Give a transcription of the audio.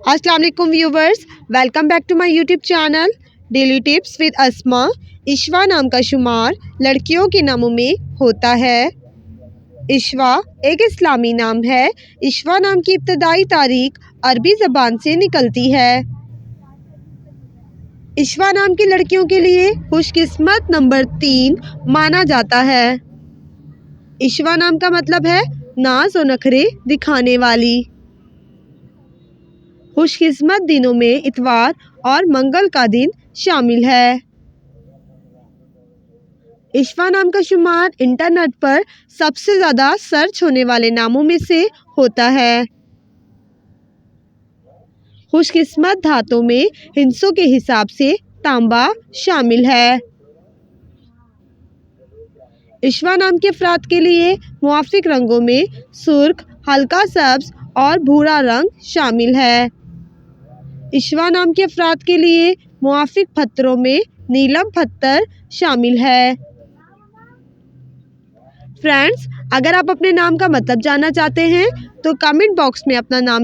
अस्सलाम वालेकुम viewers, welcome back to my YouTube channel daily tips with Asma. इशवा नाम का शुमार लड़कियों के नामों में होता है। इशवा एक इस्लामी नाम है। इशवा नाम की इब्तदाई तारीख अरबी ज़बान से निकलती है। इशवा नाम की लड़कियों के लिए खुशकिस्मत नंबर 3 माना जाता है। इशवा नाम का मतलब है नाज और नखरे दिखाने वाली। खुशकिस्मत दिनों में इतवार और मंगल का दिन शामिल है। इशवा नाम का शुमार इंटरनेट पर सबसे ज़्यादा सर्च होने वाले नामों में से होता है। खुशकिस्मत धातों में हिंसों के हिसाब से तांबा शामिल है। इशवा नाम के अफराद के लिए मुवाफिक रंगों में सुर्ख, हल्का सब्ज और भूरा रंग शामिल है। इशवा नाम के अफराद के लिए मुवाफिक पत्थरों में नीलम पत्थर शामिल है। फ्रेंड्स, अगर आप अपने नाम का मतलब जानना चाहते हैं तो कमेंट बॉक्स में अपना नाम